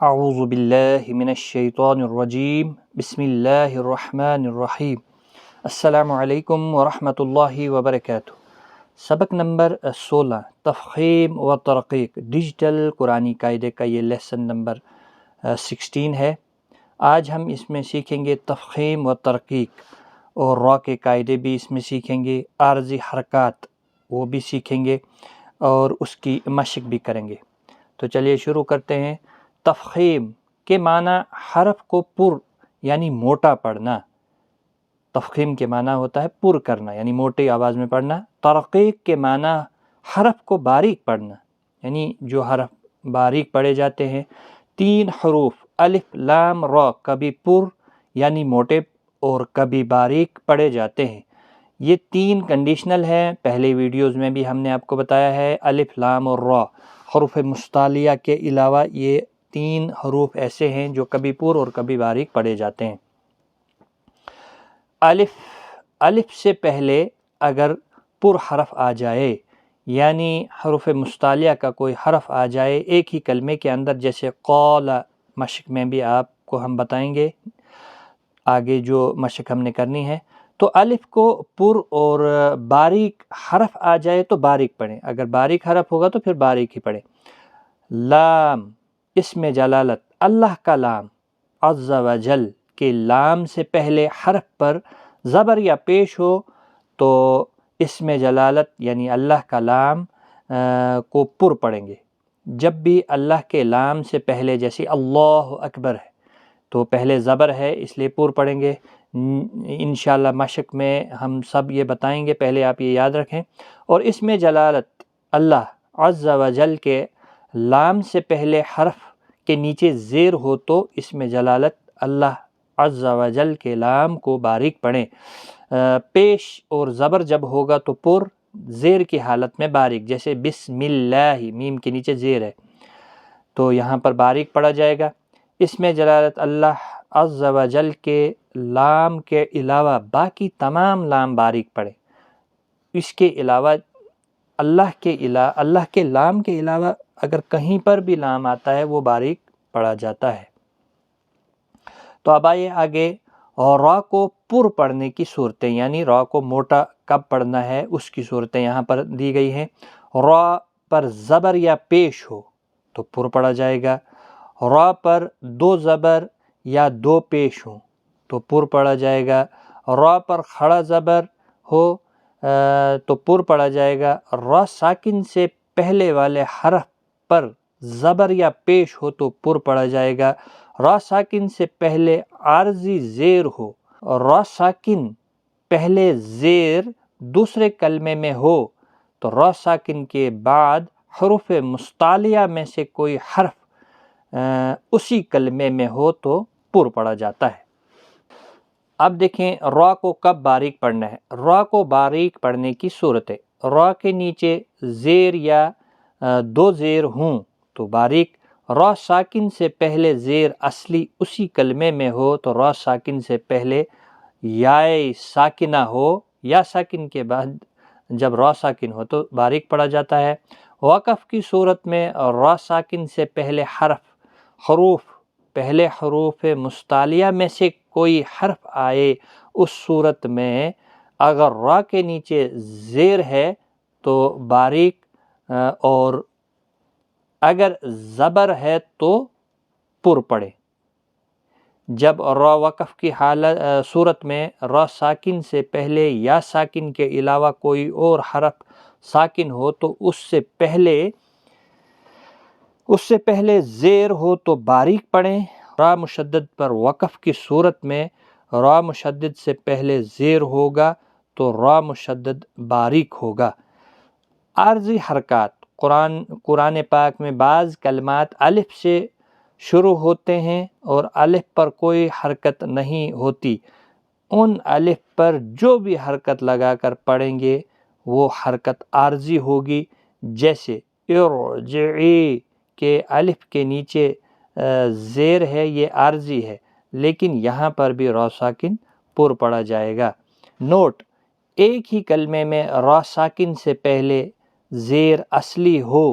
اعوذ باللہ من الشیطان الرجیم بسم اللہ الرحمن الرحیم السلام علیکم ورحمۃ اللہ وبرکاتہ۔ سبق نمبر 16 تفخیم و ترقیق ڈیجیٹل قرآنی قاعدے کا یہ لیسن نمبر 16 ہے۔ آج ہم اس میں سیکھیں گے تفخیم و ترقیق اور را کے قاعدے بھی اس میں سیکھیں گے، عارضی حرکات وہ بھی سیکھیں گے اور اس کی مشق بھی کریں گے۔ تو چلیے شروع کرتے ہیں۔ تفخیم کے معنی حرف کو پر یعنی موٹا پڑھنا، تفخیم کے معنی ہوتا ہے پر کرنا یعنی موٹی آواز میں پڑھنا۔ ترقیق کے معنی حرف کو باریک پڑھنا، یعنی جو حرف باریک پڑھے جاتے ہیں۔ 3 حروف الف لام را کبھی پر یعنی موٹے اور کبھی باریک پڑھے جاتے ہیں۔ یہ 3 کنڈیشنل ہیں، پہلے ویڈیوز میں بھی ہم نے آپ کو بتایا ہے۔ الف لام اور را حروف مستعلیہ کے علاوہ یہ 3 حروف ایسے ہیں جو کبھی پر اور کبھی باریک پڑھے جاتے ہیں۔ الف سے پہلے اگر پر حرف آ جائے یعنی حروف مستعلیہ کا کوئی حرف آ جائے ایک ہی کلمے کے اندر، جیسے قال، مشق میں بھی آپ کو ہم بتائیں گے آگے جو مشق ہم نے کرنی ہے، تو الف کو پر اور باریک حرف آ جائے تو باریک پڑھیں، اگر باریک حرف ہوگا تو پھر باریک ہی پڑھیں۔ لام اسم جلالت اللہ کا لام، عز و جل کے لام سے پہلے حرف پر زبر یا پیش ہو تو اسم جلالت یعنی اللہ کا لام کو پر پڑھیں گے۔ جب بھی اللہ کے لام سے پہلے، جیسے اللہ اکبر ہے تو پہلے زبر ہے اس لیے پر پڑھیں گے۔ انشاءاللہ مشق میں ہم سب یہ بتائیں گے، پہلے آپ یہ یاد رکھیں۔ اور اسم جلالت اللہ عز و جل کے لام سے پہلے حرف کے نیچے زیر ہو تو اسم جلالت اللہ عز و جل کے لام کو باریک پڑھیں۔ پیش اور زبر جب ہوگا تو پر، زیر کی حالت میں باریک، جیسے بسم اللہ، میم کے نیچے زیر ہے تو یہاں پر باریک پڑھا جائے گا۔ اسم جلالت اللہ عز و جل کے لام کے علاوہ باقی تمام لام باریک پڑھیں۔ اس کے علاوہ اللہ کے لام کے علاوہ اگر کہیں پر بھی لام آتا ہے وہ باریک پڑھا جاتا ہے۔ تو اب آئیے آگے، اور را کو پر پڑھنے کی صورتیں، یعنی را کو موٹا کب پڑھنا ہے اس کی صورتیں یہاں پر دی گئی ہیں۔ را پر زبر یا پیش ہو تو پر پڑھا جائے گا۔ را پر 2 زبر یا 2 پیش ہوں تو پر پڑھا جائے گا۔ را پر کھڑا زبر ہو تو پر پڑھا جائے گا۔ را ساکن سے پہلے والے حرف پر زبر یا پیش ہو تو پر پڑھا جائے گا۔ را ساکن سے پہلے عارضی زیر ہو، را ساکن پہلے زیر دوسرے کلمے میں ہو تو را ساکن کے بعد حروف مستعلیہ میں سے کوئی حرف اسی کلمے میں ہو تو پر پڑھا جاتا ہے۔ اب دیکھیں را کو کب باریک پڑھنا ہے۔ را کو باریک پڑھنے کی صورتیں، را کے نیچے زیر یا 2 زیر ہوں تو باریک۔ را ساکن سے پہلے زیر اصلی اسی کلمے میں ہو تو را ساکن سے پہلے یائے ساکنہ ہو، یا ساکن کے بعد جب را ساکن ہو تو باریک پڑھا جاتا ہے۔ وقف کی صورت میں را ساکن سے پہلے پہلے حروف مستعلیہ میں سے کوئی حرف آئے، اس صورت میں اگر را کے نیچے زیر ہے تو باریک، اور اگر زبر ہے تو پر پڑھیں۔ جب را وقف کی صورت میں را ساکن سے پہلے یا ساکن کے علاوہ کوئی اور حرف ساکن ہو تو اس سے پہلے زیر ہو تو باریک پڑھیں۔ را مشدد پر وقف کی صورت میں را مشدد سے پہلے زیر ہوگا تو را مشدد باریک ہوگا۔ عارضی حرکات، قرآن پاک میں بعض کلمات الف سے شروع ہوتے ہیں اور الف پر کوئی حرکت نہیں ہوتی، ان الف پر جو بھی حرکت لگا کر پڑھیں گے وہ حرکت عارضی ہوگی، جیسے ارجعی کے الف کے نیچے زیر ہے، یہ عارضی ہے لیکن یہاں پر بھی را ساکن پر پڑھا جائے گا۔ نوٹ، ایک ہی کلمے میں را ساکن سے پہلے زیر اصلی ہو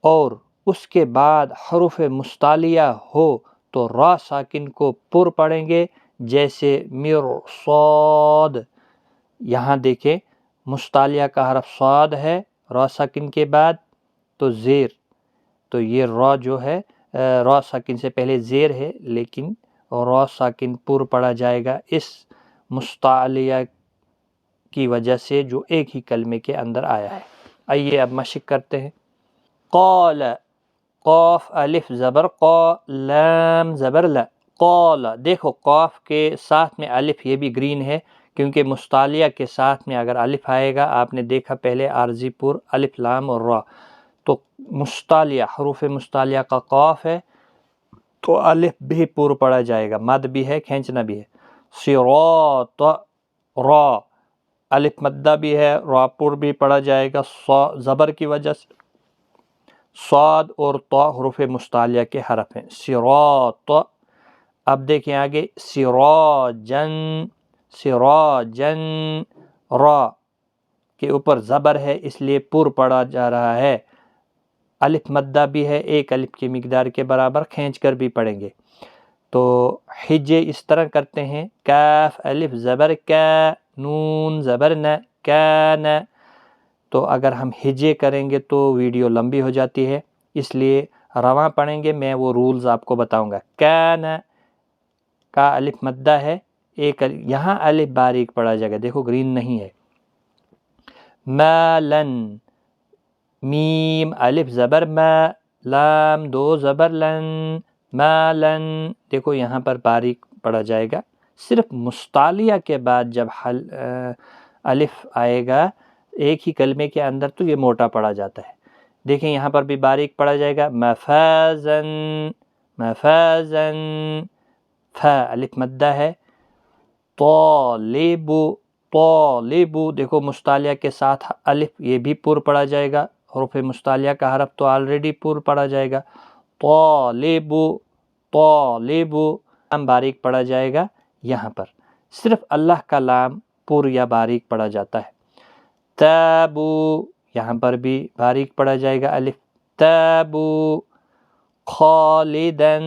اور اس کے بعد حروف مستعلیہ ہو تو را ساکن کو پر پڑھیں گے، جیسے مرصاد۔ یہاں دیکھیں مستعلیہ کا حرف صاد ہے را ساکن کے بعد تو زیر، تو یہ را جو ہے را ساکن سے پہلے زیر ہے، لیکن را ساکن پر پڑھا جائے گا اس مستعلیہ کی وجہ سے جو ایک ہی کلمے کے اندر آیا ہے۔ آئیے اب مشق کرتے ہیں۔ قال، قاف الف زبر قا، لام زبر لا، قال۔ دیکھو قاف کے ساتھ میں الف یہ بھی گرین ہے، کیونکہ مستعلیہ کے ساتھ میں اگر الف آئے گا، آپ نے دیکھا پہلے عارضی پر الف لام اور را، تو مستعلیہ حروف مستعلیہ کا قاف ہے تو الف بھی پر پڑھا جائے گا، مد بھی ہے، کھینچنا بھی ہے۔ صراط، را الف مدہ بھی ہے، را پر بھی پڑھا جائے گا زبر کی وجہ سے۔ صاد اور طا حروف مستعلیہ کے حرف ہیں۔ صراط، اب دیکھیں آگے سراجن، سراجن را کے اوپر زبر ہے اس لیے پر پڑھا جا رہا ہے، الف مدہ بھی ہے، ایک الف کی مقدار کے برابر، کھینچ کر بھی پڑھیں گے۔ تو ہجے اس طرح کرتے ہیں، کاف الف زبر کا، نون زبر نہ، کان۔ تو اگر ہم ہجے کریں گے تو ویڈیو لمبی ہو جاتی ہے، اس لیے رواں پڑھیں گے، میں وہ رولز آپ کو بتاؤں گا۔ کان کا الف مدہ ہے، ایک یہاں الف باریک پڑھا جائے گا، دیکھو گرین نہیں ہے۔ مالن، میم الف زبر ما، لام دو زبر لن، مالن، دیکھو یہاں پر باریک پڑھا جائے گا۔ صرف مستعلیہ کے بعد جب الف آئے گا ایک ہی کلمے کے اندر تو یہ موٹا پڑھا جاتا ہے، دیکھیں یہاں پر بھی باریک پڑھا جائے گا۔ مفازن، مفازن، فا الف مدہ ہے۔ طالب، طالب، دیکھو مستعلیہ کے ساتھ الف یہ بھی پر پڑھا جائے گا، حروف مستعلیہ کا حرف تو آلریڈی پر پڑھا جائے گا۔ طالب، طالب، لام باریک پڑھا جائے گا، یہاں پر صرف اللہ کا لام پر یا باریک پڑھا جاتا ہے۔ تابو، یہاں پر بھی باریک پڑھا جائے گا الف، تابو۔ خالدن،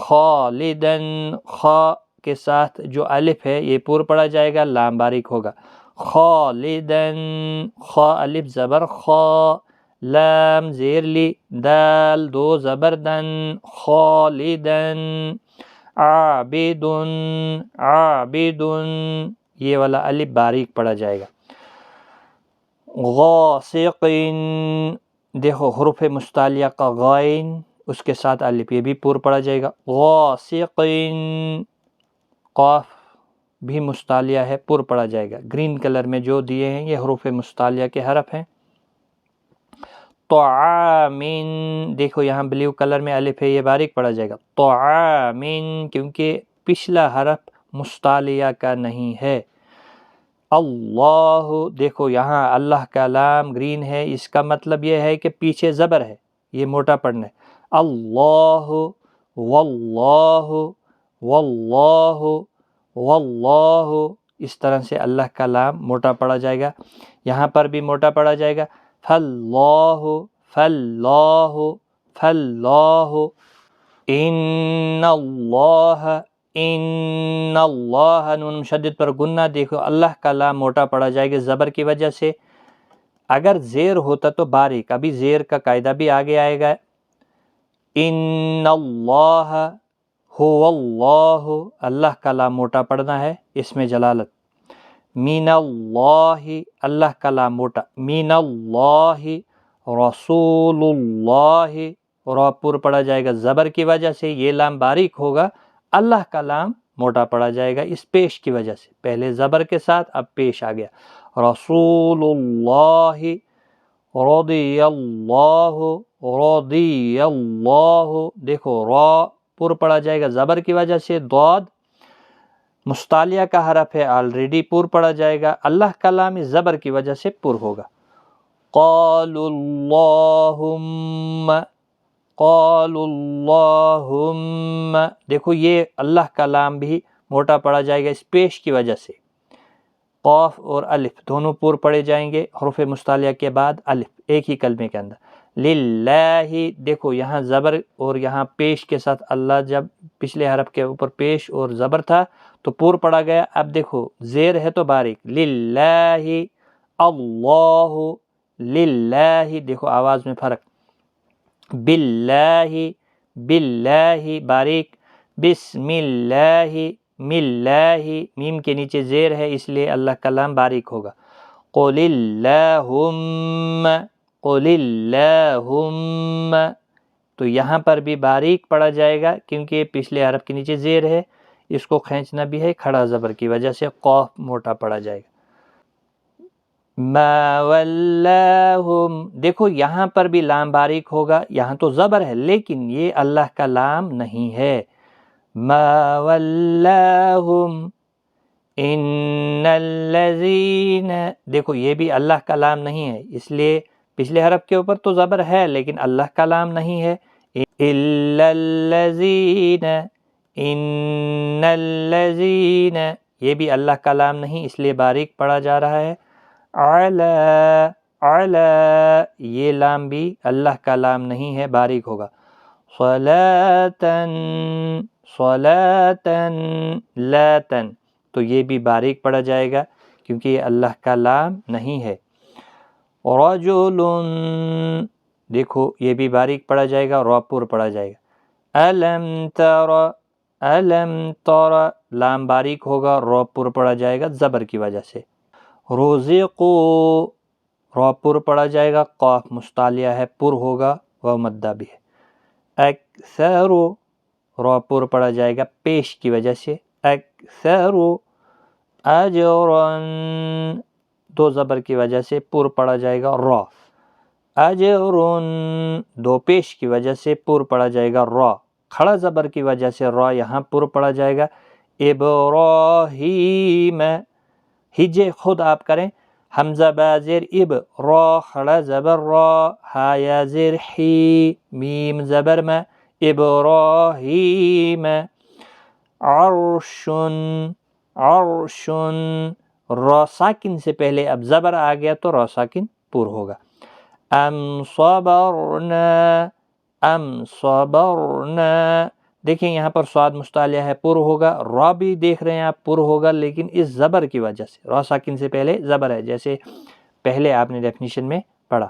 خالدن، خا کے ساتھ جو الف ہے یہ پر پڑھا جائے گا، لام باریک ہوگا۔ خالدن، خا الف زبر خا، لام زیر لی، دال دو زبر دن، خالدن۔ عابدن، عابدن، یہ والا الف باریک پڑھا جائے گا۔ غاسقین، دیکھو حروف مستعلیہ کا غائن اس کے ساتھ الف یہ بھی پر پڑھا جائے گا۔ غاسقین، قاف بھی مستعلیہ ہے، پر پڑھا جائے گا۔ گرین کلر میں جو دیے ہیں یہ حروف مستعلیہ کے حرف ہیں۔ طعامین، دیکھو یہاں بلیو کلر میں الف ہے، یہ باریک پڑھا جائے گا۔ طعامین، کیونکہ پچھلا حرف مستعلیہ کا نہیں ہے۔ اللہ، دیکھو یہاں اللہ کا لام گرین ہے، اس کا مطلب یہ ہے کہ پیچھے زبر ہے، یہ موٹا پڑھنا ہے۔ اللہ، واللہ، واللہ، واللہ، اس طرح سے اللہ کا لام موٹا پڑھا جائے گا، یہاں پر بھی موٹا پڑھا جائے گا۔ فاللہ، فاللہ، فاللہ۔ ان اللہ، ان اللہ، نون مشدد پر گنہ، دیکھو اللہ کا لام موٹا پڑھا جائے گا زبر کی وجہ سے، اگر زیر ہوتا تو باریک، ابھی زیر کا قاعدہ بھی آگے آئے گا۔ ان اللہ هو اللہ، اللہ کا لام موٹا پڑھنا ہے، اس میں جلالت۔ من اللہ، اللہ کا لام موٹا، من اللہ، رسول اللہ، را پر پڑھا جائے گا زبر کی وجہ سے، یہ لام باریک ہوگا، اللہ کا لام موٹا پڑھا جائے گا اس پیش کی وجہ سے، پہلے زبر کے ساتھ اب پیش آ گیا۔ رسول اللہ، رضی اللہ، رضی اللہ، دیکھو را پر پڑھا جائے گا زبر کی وجہ سے، ضاد مستعلیہ کا حرف ہے، آلریڈی پر پڑھا جائے گا، اللہ کا لام اس زبر کی وجہ سے پر ہوگا۔ قالوا اللہم، قالوا اللہم، دیکھو یہ اللہ کا لام بھی موٹا پڑھا جائے گا اس پیش کی وجہ سے، قاف اور الف دونوں پر پڑھے جائیں گے حروف مستعلیہ کے بعد الف ایک ہی کلمے کے اندر۔ للہ، دیکھو یہاں زبر اور یہاں پیش کے ساتھ اللہ، جب پچھلے حرف کے اوپر پیش اور زبر تھا تو پور پڑا گیا. اب دیکھو زیر ہے تو باریک، للہ، اللہ، للہ، دیکھو آواز میں فرق. باللہ، باللہ باریک. بسم اللہ، ملہ، میم کے نیچے زیر ہے اس لیے اللہ کا لام باریک ہوگا. قل اللہم، قل اللہم، تو یہاں پر بھی باریک پڑا جائے گا کیونکہ پچھلے حرف کے نیچے زیر ہے، اس کو کھینچنا بھی ہے کھڑا زبر کی وجہ سے، قاف موٹا پڑا جائے گا. ما ولاہم، دیکھو یہاں پر بھی لام باریک ہوگا، یہاں تو زبر ہے لیکن یہ اللہ کا لام نہیں ہے. ما ولاہم ان الذین، دیکھو یہ بھی اللہ کا لام نہیں ہے اس لیے پچھلے حرف کے اوپر تو زبر ہے لیکن اللہ کا لام نہیں ہے. الا الذین، ان الذین، یہ بھی اللہ کا لام نہیں اس لیے باریک پڑا جا رہا ہے. علی، علی، یہ لام بھی اللہ کا لام نہیں ہے، باریک ہوگا. صلاۃً، صلاۃً، لاتن، تو یہ بھی باریک پڑا جائے گا کیونکہ یہ اللہ کا لام نہیں ہے. رجل، دیکھو یہ بھی باریک پڑا جائے گا، را پر پڑا جائے گا. الم تر، الم تر، لام باریک ہوگا، را پر پڑا جائے گا زبر کی وجہ سے. رزقو، را پر پڑا جائے گا، قاف مستعلیہ ہے پر ہوگا، و مدہ بھی ہے. اکثر، را پر پڑا جائے گا پیش کی وجہ سے. اکثر اجرن، دو زبر کی وجہ سے پر پڑا جائے گا را. اجرن، دو پیش کی وجہ سے پر پڑا جائے گا را. کھڑا زبر کی وجہ سے را یہاں پر پڑا جائے گا. ابراہیم، ہجے خود آپ کریں، حمزہ بازر اب، را کھڑا زبر را، ہا یا زیر ہی، میم زبر میں، ابراہیم. عرشن، عرشن، را ساکن سے پہلے اب زبر آ گیا تو را ساکن پر ہوگا. ام صبرنا، ام صبرنا، دیکھیں یہاں پر صاد مستعلیہ ہے پر ہوگا، را بھی دیکھ رہے ہیں آپ پر ہوگا لیکن اس زبر کی وجہ سے، را ساکن سے پہلے زبر ہے جیسے پہلے آپ نے ڈیفینیشن میں پڑھا.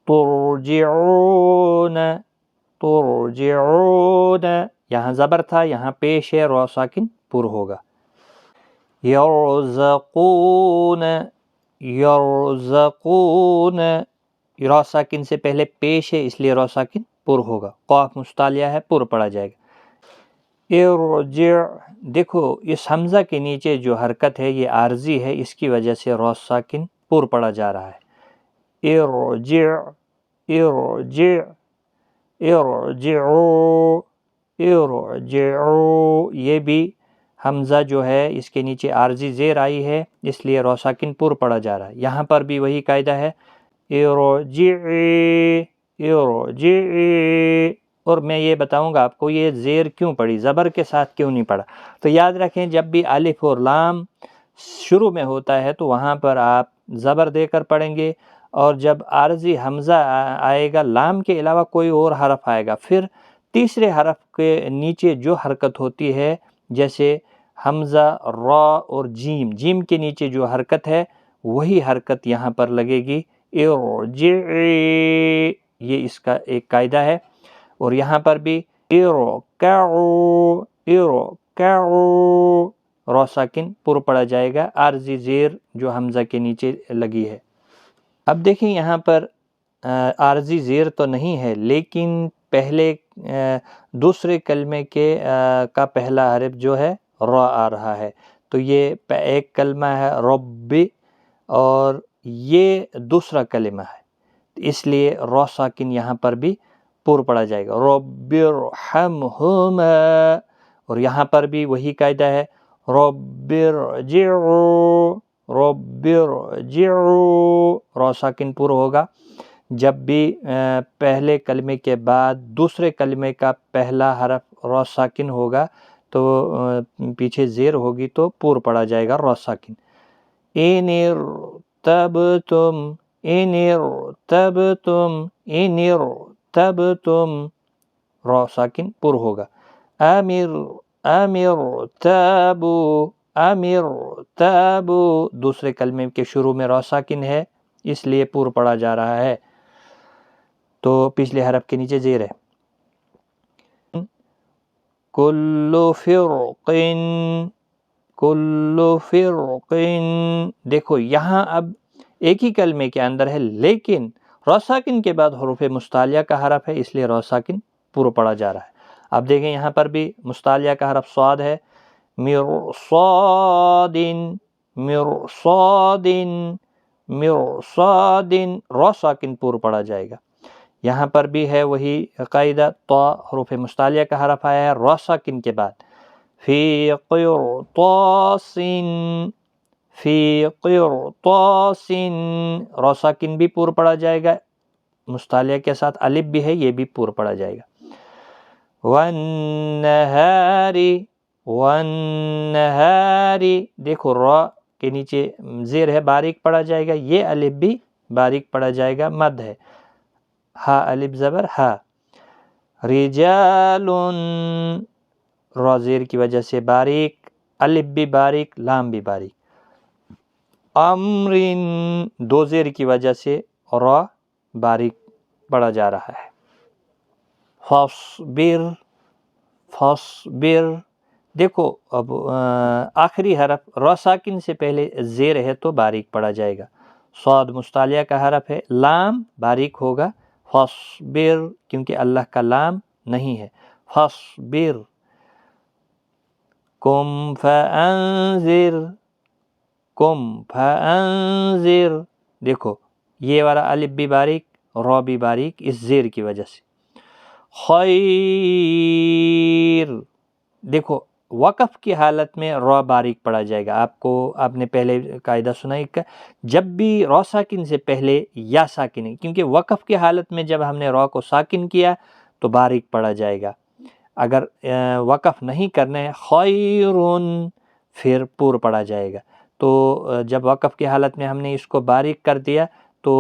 ترجعون، ترجعون، یہاں زبر تھا یہاں پیش ہے، را ساکن پر ہوگا. یرزقون، یرزقون، را ساکن سے پہلے پیش ہے اس لیے را ساکن پر ہوگا، قاف مستعلیہ ہے پر پڑا جائے گا. ارجع، دیکھو اس حمزہ کے نیچے جو حرکت ہے یہ عارضی ہے، اس کی وجہ سے را ساکن پر پڑا جا رہا ہے. ارجع، ارجع، ارجعو، ارجعو، یہ بھی حمزہ جو ہے اس کے نیچے عارضی زیر آئی ہے اس لیے را ساکن پر پڑا جا رہا ہے. یہاں پر بھی وہی قاعدہ ہے، ارجعی، ارجعی. اور میں یہ بتاؤں گا آپ کو یہ زیر کیوں پڑی، زبر کے ساتھ کیوں نہیں پڑا. تو یاد رکھیں جب بھی الف اور لام شروع میں ہوتا ہے تو وہاں پر آپ زبر دے کر پڑھیں گے، اور جب عارضی حمزہ آئے گا لام کے علاوہ کوئی اور حرف آئے گا، پھر تیسرے حرف کے نیچے جو حرکت ہوتی ہے جیسے حمزہ، را اور جیم، جیم کے نیچے جو حرکت ہے وہی حرکت یہاں پر لگے گی. ارجعی، یہ اس کا ایک قاعدہ ہے. اور یہاں پر بھی ارکعو، ارکعو، را ساکن پر پڑا جائے گا، عارضی زیر جو حمزہ کے نیچے لگی ہے. اب دیکھیں یہاں پر عارضی زیر تو نہیں ہے لیکن پہلے دوسرے کلمے کے کا پہلا حرف جو ہے را آ رہا ہے، تو یہ ایک کلمہ ہے ربی اور یہ دوسرا کلمہ ہے، اس لیے را ساکن یہاں پر بھی پر پڑا جائے گا. رب ارحمہما، اور یہاں پر بھی وہی قاعدہ ہے، رب ارجعو، رب ارجعو، را ساکن پر ہوگا. جب بھی پہلے کلمے کے بعد دوسرے کلمے کا پہلا حرف را ساکن ہوگا تو پیچھے زیر ہوگی تو پر پڑا جائے گا را ساکن. ان ارتبتم، ان ارتبتم، ان ارتبتم، را ساکن پر ہوگا. امر تابو، امر تابو، دوسرے کلمے کے شروع میں را ساکن ہے اس لیے پر پڑھا جا رہا ہے، تو پچھلے حرف کے نیچے زیر ہے. کل فرق، کل فرق، دیکھو یہاں اب ایک ہی کلمے کے اندر ہے لیکن را ساکن کے بعد حروف مستعلیہ کا حرف ہے اس لیے را ساکن پورا پڑھا جا رہا ہے. اب دیکھیں یہاں پر بھی مستعلیہ کا حرف صاد ہے، مرصاد، مرصاد، مرصاد، را ساکن پورا پڑھا جائے گا. یہاں پر بھی ہے وہی قاعدہ، طا حروف مستعلیہ کا حرف آیا ہے را ساکن کے بعد. فی قرطاس، فی قرطاس، را ساکن بھی پورا پڑھا جائے گا، مستعلیہ کے ساتھ الف بھی ہے یہ بھی پورا پڑھا جائے گا. والنہار، والنہار، دیکھو را کے نیچے زیر ہے باریک پڑھا جائے گا، یہ الف بھی باریک پڑھا جائے گا، مد ہے، ہا الف زبر ہا. رجال، را زیر کی وجہ سے باریک، الف بھی باریک، لام بھی باریک. امر، دو زیر کی وجہ سے را باریک پڑھا جا رہا ہے. فاصبر، فاصبر، دیکھو اب آخری حرف را ساکن سے پہلے زیر ہے تو باریک پڑھا جائے گا. صاد مستعلیہ کا حرف ہے، لام باریک ہوگا، فاصبر کیونکہ اللہ کا لام نہیں ہے. فاصبر. قم فانذر، قم فانذر، دیکھو یہ والا الف بھی باریک، را بھی باریک اس زیر کی وجہ سے. خیر، دیکھو وقف کی حالت میں را باریک پڑھا جائے گا. آپ نے پہلے قاعدہ سنا ہے کہ جب بھی را ساکن سے پہلے یا ساکن ہے، کیونکہ وقف کی حالت میں جب ہم نے را کو ساکن کیا تو باریک پڑھا جائے گا. اگر وقف نہیں کرنا ہے خیرون پھر پور پڑھا جائے گا. تو جب وقف کی حالت میں ہم نے اس کو باریک کر دیا تو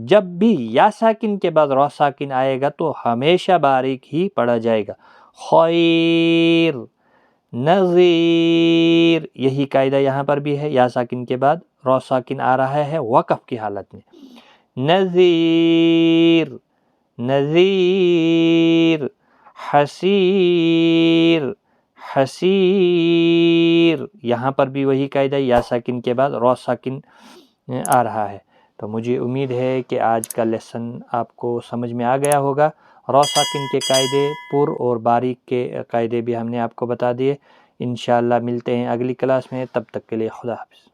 جب بھی یا ساکن کے بعد را ساکن آئے گا تو ہمیشہ باریک ہی پڑھا جائے گا. خیر، نذیر، یہی قاعدہ یہاں پر بھی ہے، یا ساکن کے بعد را ساکن آ رہا ہے وقف کی حالت میں. نذیر، نذیر. حسیر، حسیر، یہاں پر بھی وہی قاعدہ، یا ساکن کے بعد را ساکن آ رہا ہے. تو مجھے امید ہے کہ آج کا لیسن آپ کو سمجھ میں آ گیا ہوگا. را ساکن کے قاعدے، پر اور باریک کے قاعدے بھی ہم نے آپ کو بتا دیے. انشاءاللہ ملتے ہیں اگلی کلاس میں، تب تک کے لیے خدا حافظ.